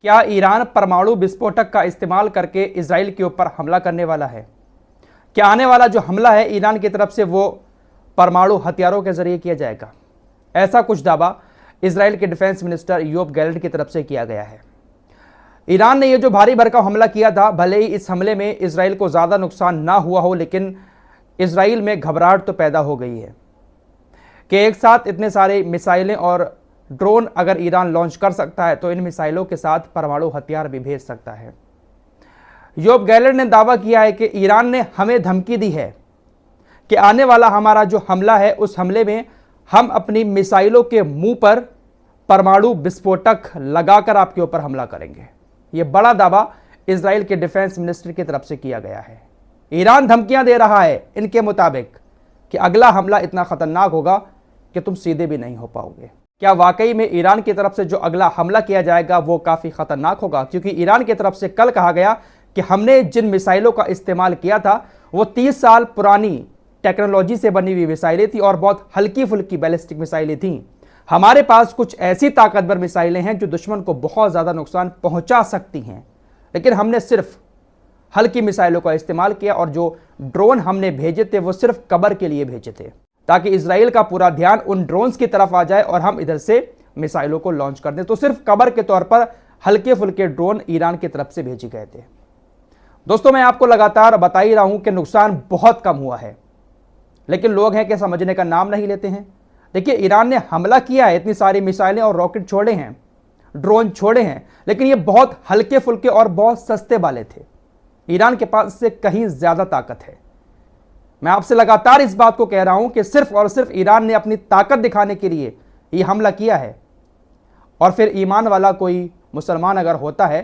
क्या ईरान परमाणु विस्फोटक का इस्तेमाल करके इजराइल के ऊपर हमला करने वाला है? क्या आने वाला जो हमला है ईरान की तरफ से वो परमाणु हथियारों के जरिए किया जाएगा? ऐसा कुछ दावा इजराइल के डिफेंस मिनिस्टर योव गैलेंट की तरफ से किया गया है। ईरान ने यह जो भारी भरकम हमला किया था, भले ही इस हमले में इजराइल को ज्यादा नुकसान ना हुआ हो, लेकिन इजराइल में घबराहट तो पैदा हो गई है कि एक साथ इतने सारे मिसाइलें और ड्रोन अगर ईरान लॉन्च कर सकता है तो इन मिसाइलों के साथ परमाणु हथियार भी भेज सकता है। योव गैलेंट ने दावा किया है कि ईरान ने हमें धमकी दी है कि आने वाला हमारा जो हमला है उस हमले में हम अपनी मिसाइलों के मुंह पर परमाणु विस्फोटक लगाकर आपके ऊपर हमला करेंगे। यह बड़ा दावा इजराइल के डिफेंस मिनिस्टर की तरफ से किया गया है। ईरान धमकियां दे रहा है इनके मुताबिक कि अगला हमला इतना खतरनाक होगा कि तुम सीधे भी नहीं हो पाओगे। क्या वाकई में ईरान की तरफ से जो अगला हमला किया जाएगा वो काफी खतरनाक होगा? क्योंकि ईरान की तरफ से कल कहा गया कि हमने जिन मिसाइलों का इस्तेमाल किया था वो 30 साल पुरानी टेक्नोलॉजी से बनी हुई मिसाइलें थी और बहुत हल्की फुल्की बैलिस्टिक मिसाइलें थीं। हमारे पास कुछ ऐसी ताकतवर मिसाइलें हैं जो दुश्मन को बहुत ज्यादा नुकसान पहुंचा सकती हैं, लेकिन हमने सिर्फ हल्की मिसाइलों का इस्तेमाल किया और जो ड्रोन हमने भेजे थे वो सिर्फ कबर के लिए भेजे थे, ताकि इजराइल का पूरा ध्यान उन ड्रोन्स की तरफ आ जाए और हम इधर से मिसाइलों को लॉन्च कर दें। तो सिर्फ कबर के तौर पर हल्के फुल्के ड्रोन ईरान की तरफ से भेजे गए थे। दोस्तों, मैं आपको लगातार बता ही रहा हूं कि नुकसान बहुत कम हुआ है, लेकिन लोग हैं कि समझने का नाम नहीं लेते हैं। देखिए, ईरान ने हमला किया है, इतनी सारी मिसाइलें और रॉकेट छोड़े हैं, ड्रोन छोड़े हैं, लेकिन ये बहुत हल्के फुल्के और बहुत सस्ते वाले थे। ईरान के पास से कहीं ज्यादा ताकत है। मैं आपसे लगातार इस बात को कह रहा हूं कि सिर्फ और सिर्फ ईरान ने अपनी ताकत दिखाने के लिए ये हमला किया है, और फिर ईमान वाला कोई मुसलमान अगर होता है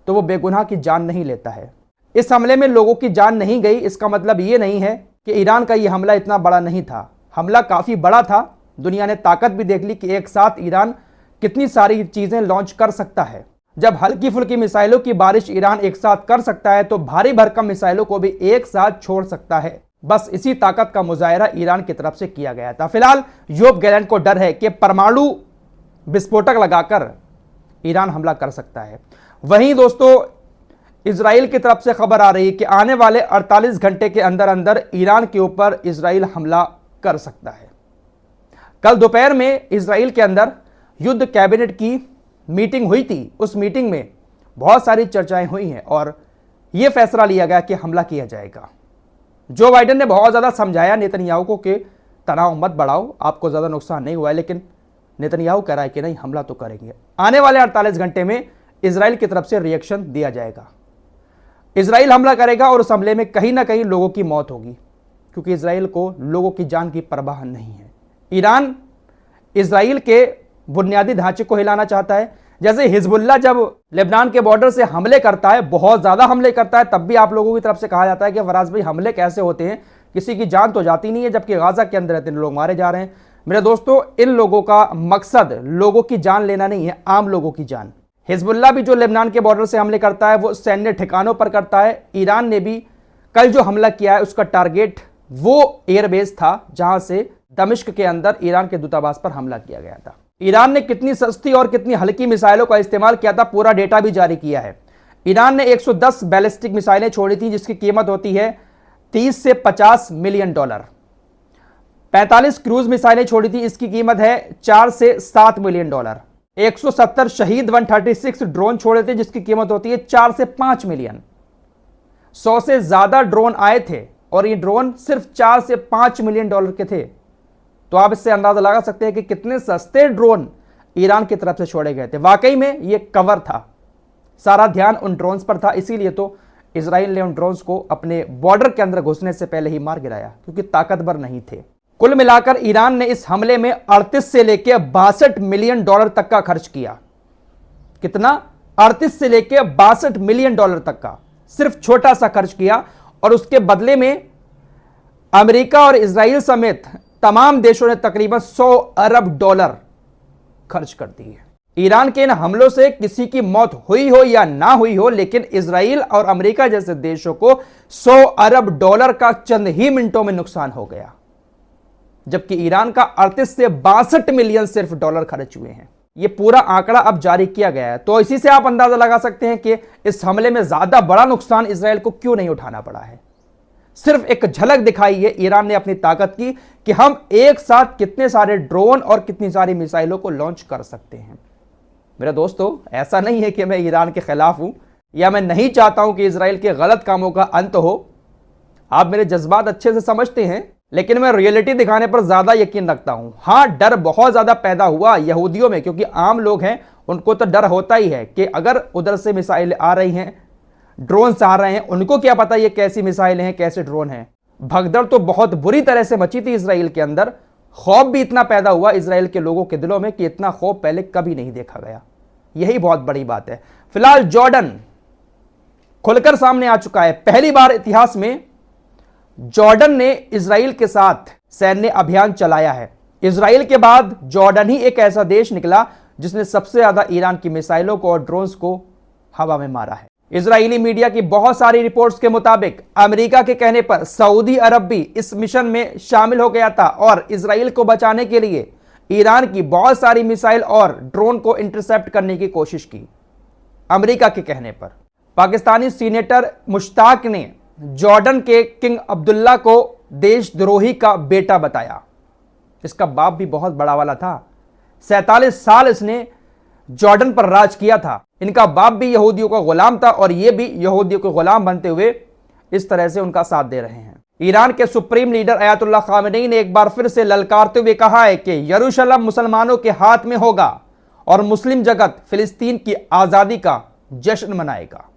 तो वो बेगुनाह की जान नहीं लेता है। इस हमले में लोगों की जान नहीं गई, इसका मतलब ये नहीं है कि ईरान का ये हमला इतना बड़ा नहीं था। हमला काफी बड़ा था। दुनिया ने ताकत भी देख ली कि एक साथ ईरान कितनी सारी चीजें लॉन्च कर सकता है। जब हल्की फुल्की मिसाइलों की बारिश ईरान एक साथ कर सकता है तो भारी भरकम मिसाइलों को भी एक साथ छोड़ सकता है। बस इसी ताकत का मुजाहरा ईरान की तरफ से किया गया था। फिलहाल योव गैलेंट को डर है कि परमाणु विस्फोटक लगाकर ईरान हमला कर सकता है। वहीं दोस्तों, इजराइल की तरफ से खबर आ रही है कि आने वाले 48 घंटे के अंदर अंदर ईरान के ऊपर इजराइल हमला कर सकता है। कल दोपहर में इजराइल के अंदर युद्ध कैबिनेट की मीटिंग हुई थी। उस मीटिंग में बहुत सारी चर्चाएं हुई हैं और यह फैसला लिया गया कि हमला किया जाएगा। जो बाइडेन ने बहुत ज्यादा समझाया नेतन्याहू को कि तनाव मत बढ़ाओ, आपको ज्यादा नुकसान नहीं हुआ है, लेकिन नेतन्याहू कह रहा है कि नहीं, हमला तो करेंगे। आने वाले 48 घंटे में इजराइल की तरफ से रिएक्शन दिया जाएगा। इजराइल हमला करेगा और उस हमले में कहीं ना कहीं लोगों की मौत होगी, क्योंकि इजराइल को लोगों की जान की परवाह नहीं है। ईरान इजराइल के बुनियादी ढांचे को हिलाना चाहता है। जैसे हिजबुल्लाह जब लेबनान के बॉर्डर से हमले करता है, बहुत ज्यादा हमले करता है, तब भी आप लोगों की तरफ से कहा जाता है कि फराज भाई हमले कैसे होते हैं, किसी की जान तो जाती नहीं है, जबकि गाजा के अंदर इतने लोग मारे जा रहे हैं। मेरे दोस्तों, इन लोगों का मकसद लोगों की जान लेना नहीं है, आम लोगों की जान। हिजबुल्लाह भी जो लेबनान के बॉर्डर से हमले करता है वो सैन्य ठिकानों पर करता है। ईरान ने भी कल जो हमला किया है उसका टारगेट वो एयरबेस था जहां से दमिश्क के अंदर ईरान के दूतावास पर हमला किया गया था। ईरान ने कितनी सस्ती और कितनी हल्की मिसाइलों का इस्तेमाल किया था, पूरा डेटा भी जारी किया है। ईरान ने 110 बैलिस्टिक मिसाइलें छोड़ी थी जिसकी कीमत होती है 30 से 50 मिलियन डॉलर। 45 क्रूज मिसाइलें छोड़ी थी, इसकी कीमत है 4 से 7 मिलियन डॉलर। 170 शहीद 136 ड्रोन छोड़े थे जिसकी कीमत होती है 4 से 5 मिलियन। 100 से ज्यादा ड्रोन आए थे और ये ड्रोन सिर्फ 4 से 5 मिलियन डॉलर के थे। तो आप इससे अंदाजा लगा सकते हैं कि कितने सस्ते ड्रोन ईरान की तरफ से छोड़े गए थे। वाकई में ये कवर था, सारा ध्यान उन ड्रोन्स पर था, इसीलिए तो इजराइल ने उन ड्रोन्स को अपने बॉर्डर के अंदर घुसने से पहले ही मार गिराया, क्योंकि ताकतवर नहीं थे। कुल मिलाकर ईरान ने इस हमले में 38 से लेकर 62 मिलियन डॉलर तक का खर्च किया। कितना? 38 से लेकर 62 मिलियन डॉलर तक का सिर्फ छोटा सा खर्च किया, और उसके बदले में अमेरिका और इजराइल समेत तमाम देशों ने तकरीबन 100 अरब डॉलर खर्च कर दिए। ईरान के इन हमलों से किसी की मौत हुई हो या ना हुई हो, लेकिन इजराइल और अमेरिका जैसे देशों को 100 अरब डॉलर का चंद ही मिनटों में नुकसान हो गया, जबकि ईरान का 38 से 62 मिलियन सिर्फ डॉलर खर्च हुए हैं। ये पूरा आंकड़ा अब जारी किया गया है। तो इसी से आप अंदाजा लगा सकते हैं कि इस हमले में ज्यादा बड़ा नुकसान इजराइल को क्यों नहीं उठाना पड़ा है। सिर्फ एक झलक दिखाई है ईरान ने अपनी ताकत की कि हम एक साथ कितने सारे ड्रोन और कितनी सारी मिसाइलों को लॉन्च कर सकते हैं। मेरे दोस्तों, ऐसा नहीं है कि मैं ईरान के खिलाफ हूं या मैं नहीं चाहता हूं कि इजराइल के गलत कामों का अंत हो। आप मेरे जज्बात अच्छे से समझते हैं, लेकिन मैं रियलिटी दिखाने पर ज्यादा यकीन रखता हूं। हां, डर बहुत ज्यादा पैदा हुआ यहूदियों में, क्योंकि आम लोग हैं, उनको तो डर होता ही है कि अगर उधर से मिसाइल आ रही हैं, ड्रोन आ रहे हैं, उनको क्या पता ये कैसी मिसाइलें हैं, कैसे ड्रोन हैं। भगदड़ तो बहुत बुरी तरह से मची थी इजराइल के अंदर। खौफ भी इतना पैदा हुआ इजराइल के लोगों के दिलों में कि इतना खौफ पहले कभी नहीं देखा गया। यही बहुत बड़ी बात है। फिलहाल जॉर्डन खुलकर सामने आ चुका है। पहली बार इतिहास में जॉर्डन ने इजराइल के साथ सैन्य अभियान चलाया है। इजराइल के बाद जॉर्डन ही एक ऐसा देश निकला जिसने सबसे ज्यादा ईरान की मिसाइलों को और ड्रोन्स को हवा में मारा है। इजरायली मीडिया की बहुत सारी रिपोर्ट्स के मुताबिक अमेरिका के कहने पर सऊदी अरब भी इस मिशन में शामिल हो गया था और इजराइल को बचाने के लिए ईरान की बहुत सारी मिसाइल और ड्रोन को इंटरसेप्ट करने की कोशिश की। अमेरिका के कहने पर पाकिस्तानी सीनेटर मुश्ताक ने जॉर्डन के किंग अब्दुल्ला को देशद्रोही का बेटा बताया। इसका बाप भी बहुत बड़ा वाला था। 47 साल इसने जॉर्डन पर राज किया था। इनका बाप भी यहूदियों का गुलाम था और ये भी यहूदियों के गुलाम बनते हुए इस तरह से उनका साथ दे रहे हैं। ईरान के सुप्रीम लीडर अयातुल्ला खामेनी ने एक बार फिर से ललकारते हुए कहा है कि यरूशलेम मुसलमानों के हाथ में होगा और मुस्लिम जगत फिलिस्तीन की आजादी का जश्न मनाएगा।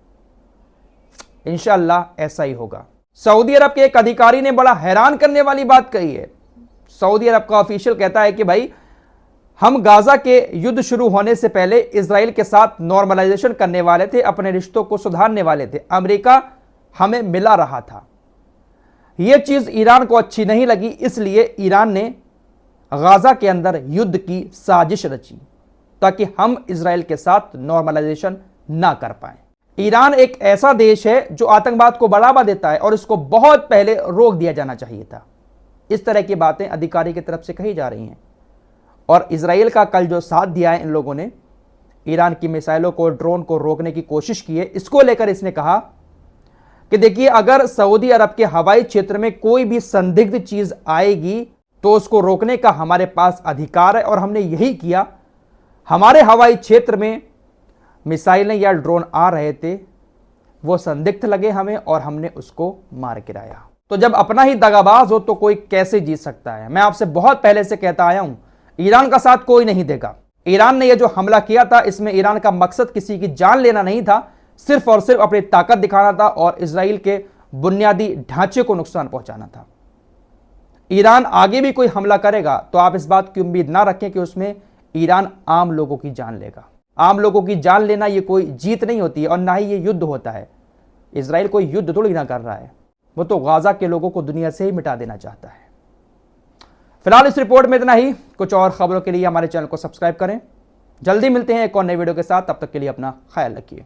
इंशाअल्लाह ऐसा ही होगा। सऊदी अरब के एक अधिकारी ने बड़ा हैरान करने वाली बात कही है। सऊदी अरब का ऑफिशियल कहता है कि भाई, हम गाजा के युद्ध शुरू होने से पहले इजराइल के साथ नॉर्मलाइजेशन करने वाले थे, अपने रिश्तों को सुधारने वाले थे। अमेरिका हमें मिला रहा था। यह चीज ईरान को अच्छी नहीं लगी, इसलिए ईरान ने गाजा के अंदर युद्ध की साजिश रची ताकि हम इजराइल के साथ नॉर्मलाइजेशन ना कर पाए। ईरान एक ऐसा देश है जो आतंकवाद को बढ़ावा देता है और इसको बहुत पहले रोक दिया जाना चाहिए था। इस तरह की बातें अधिकारी की तरफ से कही जा रही हैं और इजराइल का कल जो साथ दिया है इन लोगों ने, ईरान की मिसाइलों को, ड्रोन को रोकने की कोशिश की है, इसको लेकर इसने कहा कि देखिए, अगर सऊदी अरब के हवाई क्षेत्र में कोई भी संदिग्ध चीज आएगी तो उसको रोकने का हमारे पास अधिकार है और हमने यही किया। हमारे हवाई क्षेत्र में मिसाइलें या ड्रोन आ रहे थे, वो संदिग्ध लगे हमें और हमने उसको मार गिराया। तो जब अपना ही दगाबाज हो तो कोई कैसे जीत सकता है। मैं आपसे बहुत पहले से कहता आया हूं, ईरान का साथ कोई नहीं देगा। ईरान ने यह जो हमला किया था, इसमें ईरान का मकसद किसी की जान लेना नहीं था, सिर्फ और सिर्फ अपनी ताकत दिखाना था और इजराइल के बुनियादी ढांचे को नुकसान पहुंचाना था। ईरान आगे भी कोई हमला करेगा तो आप इस बात की उम्मीद ना रखें कि उसमें ईरान आम लोगों की जान लेगा। आम लोगों की जान लेना ये कोई जीत नहीं होती है और ना ही ये युद्ध होता है। इजराइल कोई युद्ध थोड़ी ना कर रहा है, वो तो गाजा के लोगों को दुनिया से ही मिटा देना चाहता है। फिलहाल इस रिपोर्ट में इतना ही। कुछ और खबरों के लिए हमारे चैनल को सब्सक्राइब करें। जल्दी मिलते हैं एक और नए वीडियो के साथ। तब तक के लिए अपना ख्याल रखिए।